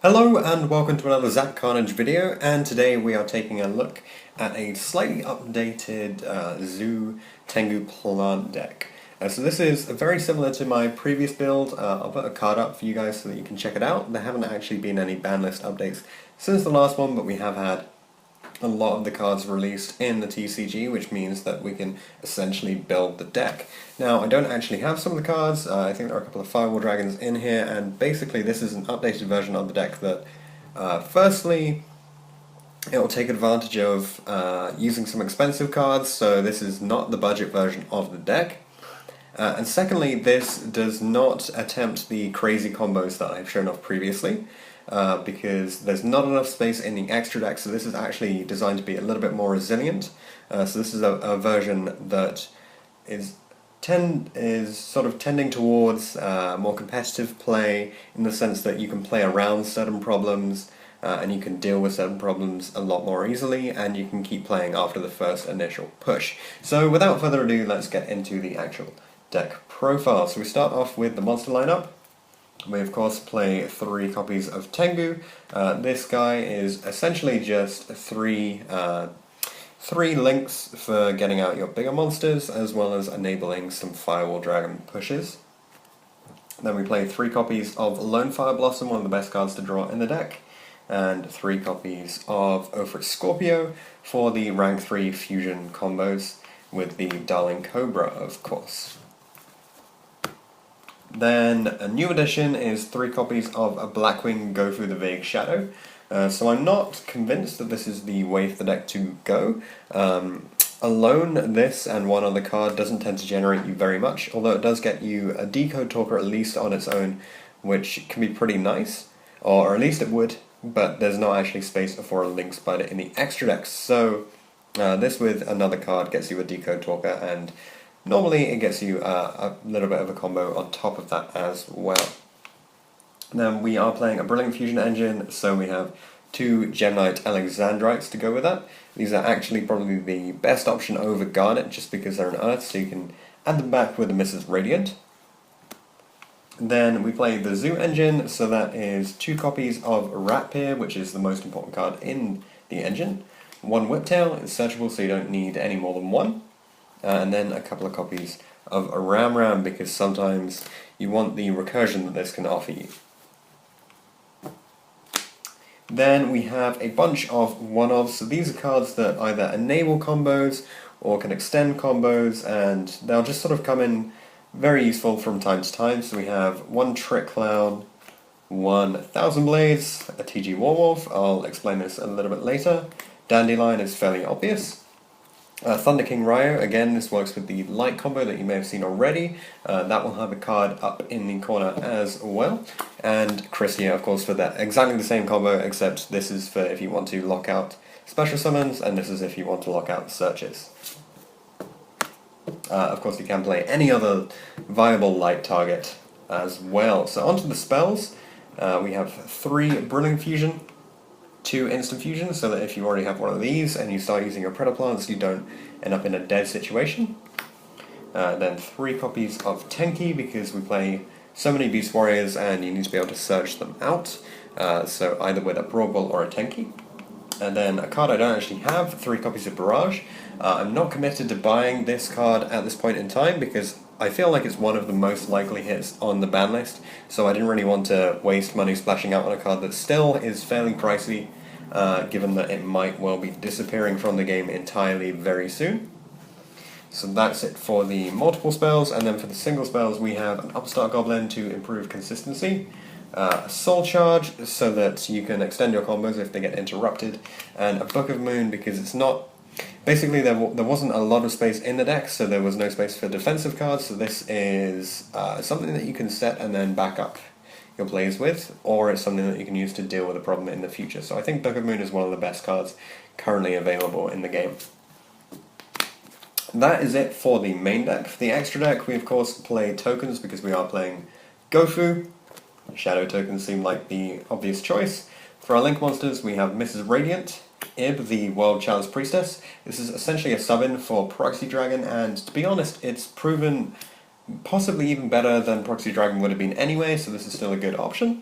Hello and welcome to another Zap Carnage video, and today we are taking a look at a slightly updated Zoo Tengu plant deck. So this is very similar to my previous build. I'll put a card up for you guys so that you can check it out. There haven't actually been any ban list updates since the last one, but we have had a lot of the cards released in the TCG, which means that we can essentially build the deck. Now, I don't actually have some of the cards. I think there are a couple of Firewall Dragons in here, and basically this is an updated version of the deck that, firstly, it will take advantage of using some expensive cards, so this is not the budget version of the deck. And secondly, this does not attempt the crazy combos that I've shown off previously. Because there's not enough space in the extra deck, so this is actually designed to be a little bit more resilient. So this is a version that is sort of tending towards more competitive play, in the sense that you can play around certain problems and you can deal with certain problems a lot more easily, and you can keep playing after the first initial push. So without further ado, let's get into the actual deck profile. So we start off with the monster lineup. We of course play 3 copies of Tengu. This guy is essentially just three links for getting out your bigger monsters, as well as enabling some Firewall Dragon pushes. Then we play 3 copies of Lone Fire Blossom, one of the best cards to draw in the deck, and 3 copies of Ophrys Scorpio for the rank 3 fusion combos with the Darling Cobra, of course. Then a new addition is 3 copies of a Blackwing Gofu the Vague Shadow. So I'm not convinced that this is the way for the deck to go. Alone, this and one other card doesn't tend to generate you very much, although it does get you a Decode Talker at least on its own, which can be pretty nice, or at least it would, but there's not actually space for a Link Spider in the extra deck. So this with another card gets you a Decode Talker, and normally it gets you a little bit of a combo on top of that as well. Then we are playing a Brilliant Fusion Engine, so we have 2 Gemnite Alexandrites to go with that. These are actually probably the best option over Garnet, just because they're an Earth, so you can add them back with the Mrs. Radiant. Then we play the Zoo Engine, so that is 2 copies of Ratpier, which is the most important card in the engine. 1 Whiptail is searchable, so you don't need any more than 1. And then a couple of copies of a Ram, because sometimes you want the recursion that this can offer you. Then we have a bunch of one-offs. So these are cards that either enable combos or can extend combos, and they'll just sort of come in very useful from time to time. So we have 1 Trick Clown, 1 Thousand Blades, a TG Warwolf. I'll explain this a little bit later. Dandelion is fairly obvious. Thunder King Ryo, again, this works with the light combo that you may have seen already. That will have a card up in the corner as well. And Chrysia, of course, for that exactly the same combo, except this is for if you want to lock out special summons, and this is if you want to lock out searches. Of course, you can play any other viable light target as well. So onto the spells. We have 3 Brilliant Fusion, 2 Instant Fusion, so that if you already have one of these and you start using your Predator Plants, you don't end up in a dead situation. Then 3 copies of Tenki, because we play so many Beast Warriors and you need to be able to search them out, so either with a Brawl Ball or a Tenki. And then a card I don't actually have, 3 copies of Barrage. I'm not committed to buying this card at this point in time, because I feel like it's one of the most likely hits on the ban list, so I didn't really want to waste money splashing out on a card that still is fairly pricey, given that it might well be disappearing from the game entirely very soon. So that's it for the multiple spells, and then for the single spells we have an Upstart Goblin to improve consistency, a Soul Charge so that you can extend your combos if they get interrupted, and a Book of Moon because it's not... Basically, there wasn't a lot of space in the deck, so there was no space for defensive cards, so this is something that you can set and then back up your plays with, or it's something that you can use to deal with a problem in the future. So I think Book of Moon is one of the best cards currently available in the game. That is it for the main deck. For the extra deck, we of course play tokens because we are playing Gofu. Shadow tokens seem like the obvious choice. For our Link monsters, we have Mrs. Radiant, Ib, the World Challenge Priestess. This is essentially a sub-in for Proxy Dragon, and to be honest, it's proven possibly even better than Proxy Dragon would have been anyway, so this is still a good option.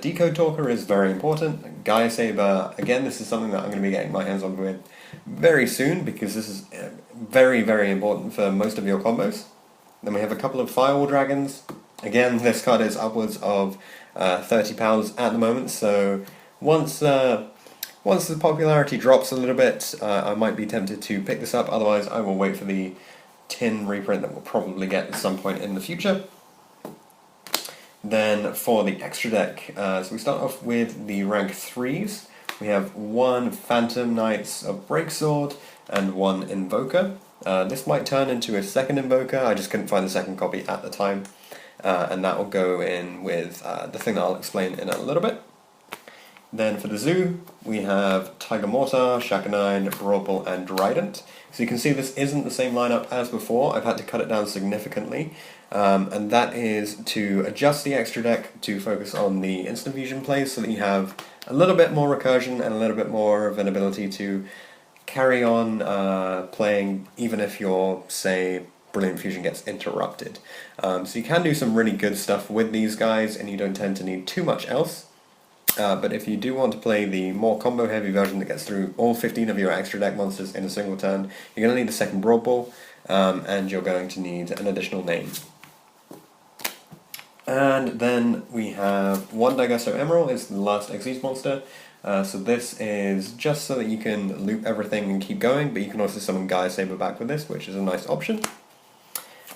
Decode Talker is very important. Gaia Saber, again, this is something that I'm going to be getting my hands on with very soon because this is very, very important for most of your combos. Then we have a couple of Firewall Dragons. Again, this card is upwards of £30 at the moment, so once the popularity drops a little bit, I might be tempted to pick this up, otherwise I will wait for the tin reprint that we'll probably get at some point in the future. Then for the extra deck, so we start off with the rank 3s. We have 1 Phantom Knights of Breaksword and 1 Invoker. This might turn into a second Invoker, I just couldn't find the second copy at the time. And that will go in with the thing that I'll explain in a little bit. Then for the zoo, we have Tiger Mortar, Shakanine, Broadball, and Drident. So you can see this isn't the same lineup as before. I've had to cut it down significantly, and that is to adjust the extra deck to focus on the instant fusion plays so that you have a little bit more recursion and a little bit more of an ability to carry on playing even if your, say, Brilliant Fusion gets interrupted. So you can do some really good stuff with these guys and you don't tend to need too much else. But if you do want to play the more combo heavy version that gets through all 15 of your extra deck monsters in a single turn, you're going to need a second Broadball, and you're going to need an additional name. And then we have 1 Daigusto Emerald is the last Xyz monster. So this is just so that you can loop everything and keep going, but you can also summon Gaia Saber back with this, which is a nice option.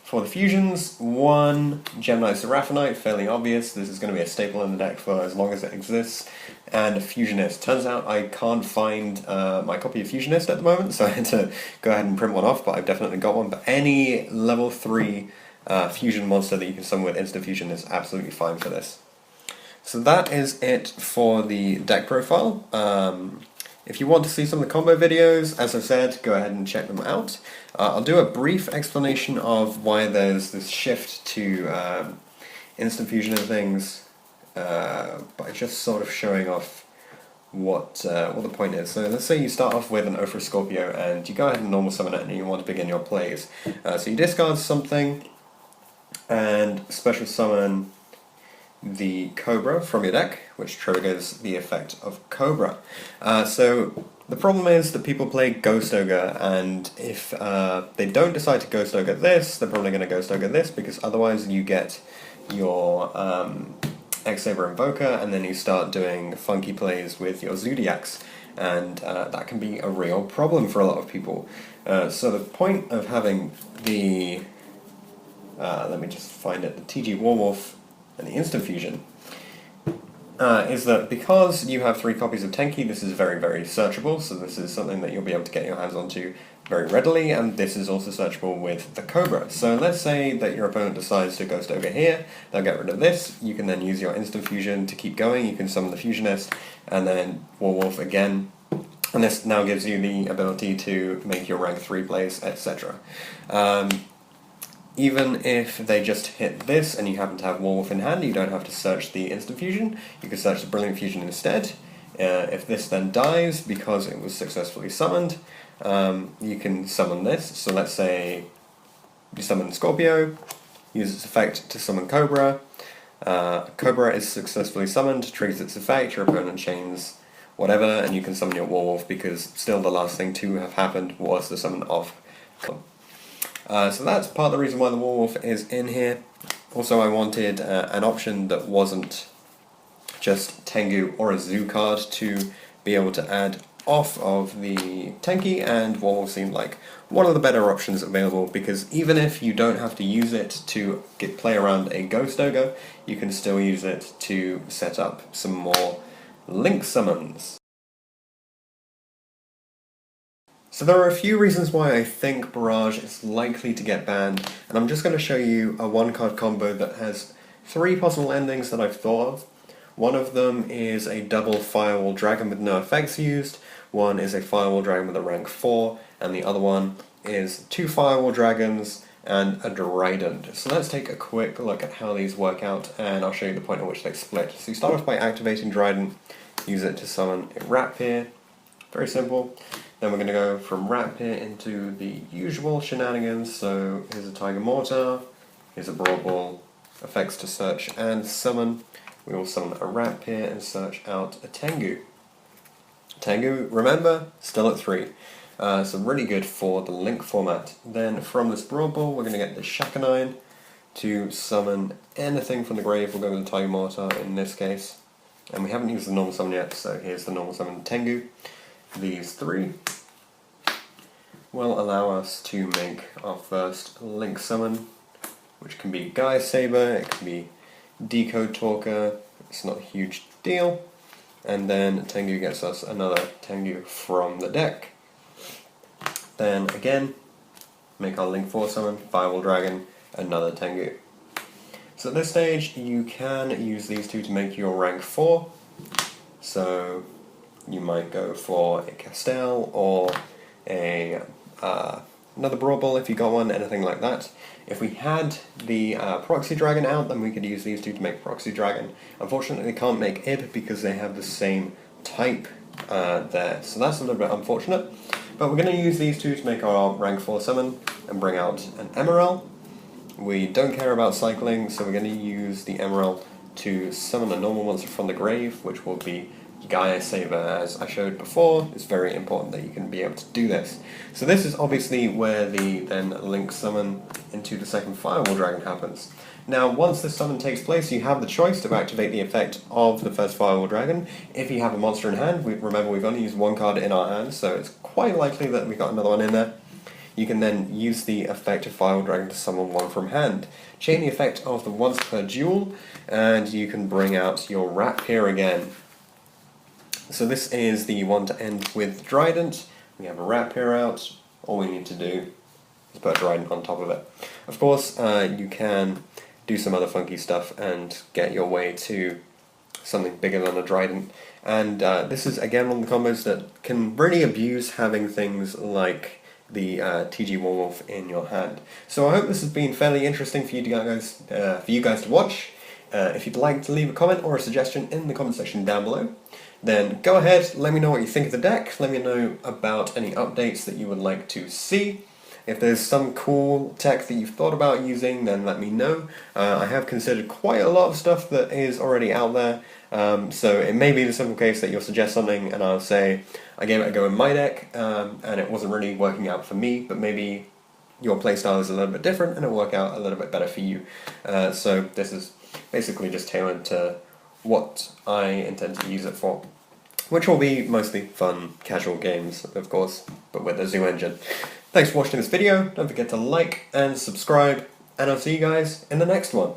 For the fusions, 1 Gemini Seraphonite, fairly obvious. This is going to be a staple in the deck for as long as it exists. And a Fusionist. Turns out I can't find my copy of Fusionist at the moment, so I had to go ahead and print one off, but I've definitely got one. But any level 3 fusion monster that you can summon with instant fusion is absolutely fine for this. So that is it for the deck profile. If you want to see some of the combo videos, as I said, go ahead and check them out. I'll do a brief explanation of why there's this shift to instant fusion and things by just sort of showing off what the point is. So let's say you start off with an Ophir Scorpio and you go ahead and normal summon it and you want to begin your plays. So you discard something and special summon the Cobra from your deck, which triggers the effect of Cobra. So the problem is that people play Ghost Ogre, and if they don't decide to Ghost Ogre this, they're probably going to Ghost Ogre this, because otherwise you get your X-Saber Invoker, and then you start doing funky plays with your Zoodiacs, and that can be a real problem for a lot of people. So the point of having the, let me just find it, the TG Warwolf and the instant fusion, is that because you have 3 copies of Tenki, this is very, very searchable, so this is something that you'll be able to get your hands onto very readily, and this is also searchable with the Cobra. So let's say that your opponent decides to Ghost Ogre here, they'll get rid of this, you can then use your instant fusion to keep going, you can summon the Fusionist, and then Warwolf again, and this now gives you the ability to make your rank 3 plays, etc. Even if they just hit this and you happen to have Warwolf in hand, you don't have to search the instant fusion, you can search the Brilliant Fusion instead. If this then dies because it was successfully summoned, you can summon this. So let's say you summon Scorpio, use its effect to summon Cobra. Cobra is successfully summoned, triggers its effect, your opponent chains whatever, and you can summon your Warwolf because still the last thing to have happened was the summon of Cobra. So that's part of the reason why the Warwolf is in here. Also, I wanted an option that wasn't just Tengu or a Zoo card to be able to add off of the Tenki, and Warwolf seemed like one of the better options available, because even if you don't have to use it to play around a Ghost Ogre, you can still use it to set up some more Link summons. So there are a few reasons why I think Barrage is likely to get banned, and I'm just going to show you a 1-card combo that has 3 possible endings that I've thought of. One of them is a double Firewall Dragon with no effects used, one is a Firewall Dragon with a rank 4, and the other one is 2 Firewall Dragons and a Drident. So let's take a quick look at how these work out, and I'll show you the point at which they split. So you start off by activating Drident, use it to summon a Rapier, very simple. Then we're going to go from Rapier into the usual shenanigans, so here's a Tiger Mortar, here's a Broadball, effects to search and summon, we will summon a Rapier and search out a Tengu. Tengu, remember, still at 3. So really good for the Link format. Then from this Broad Ball, we're going to get the Shakanine to summon anything from the grave. We'll go with the Tiger Mortar in this case. And we haven't used the normal summon yet, so here's the normal summon Tengu. These 3 will allow us to make our first Link summon, which can be Gaia Saber, it can be Decode Talker, it's not a huge deal. And then Tengu gets us another Tengu from the deck. Then again, make our Link 4 summon, Firewall Dragon, another Tengu. So at this stage, you can use these 2 to make your rank 4. So you might go for a Castel or a another Brawl Ball if you got one, anything like that. If we had the Proxy Dragon out, then we could use these 2 to make Proxy Dragon. Unfortunately, they can't make Ib because they have the same type there, so that's a little bit unfortunate. But we're going to use these 2 to make our rank 4 summon and bring out an Emerald. We don't care about cycling, so we're going to use the Emerald to summon a normal monster from the grave, which will be Gaia Saber. As I showed before, it's very important that you can be able to do this. So this is obviously where the then Link summon into the second Firewall Dragon happens. Now once this summon takes place, you have the choice to activate the effect of the first Firewall Dragon. If you have a monster in hand, remember we've only used 1 card in our hand, so it's quite likely that we've got another one in there. You can then use the effect of Firewall Dragon to summon 1 from hand. Chain the effect of the once per duel, and you can bring out your Rapier again. So this is the one to end with Trident. We have a Rapier out. All we need to do is put a Trident on top of it. Of course, you can do some other funky stuff and get your way to something bigger than a Trident. And this is again one of the combos that can really abuse having things like the TG Warwolf in your hand. So I hope this has been fairly interesting for you guys to watch. If you'd like to leave a comment or a suggestion in the comment section down below, then go ahead, let me know what you think of the deck, let me know about any updates that you would like to see. If there's some cool tech that you've thought about using, then let me know. I have considered quite a lot of stuff that is already out there, so it may be the simple case that you'll suggest something and I'll say, I gave it a go in my deck, and it wasn't really working out for me, but maybe your playstyle is a little bit different and it'll work out a little bit better for you. So this is basically just tailored to what I intend to use it for, which will be mostly fun, casual games, of course, but with the Zoo engine. Thanks for watching this video, don't forget to like and subscribe, and I'll see you guys in the next one.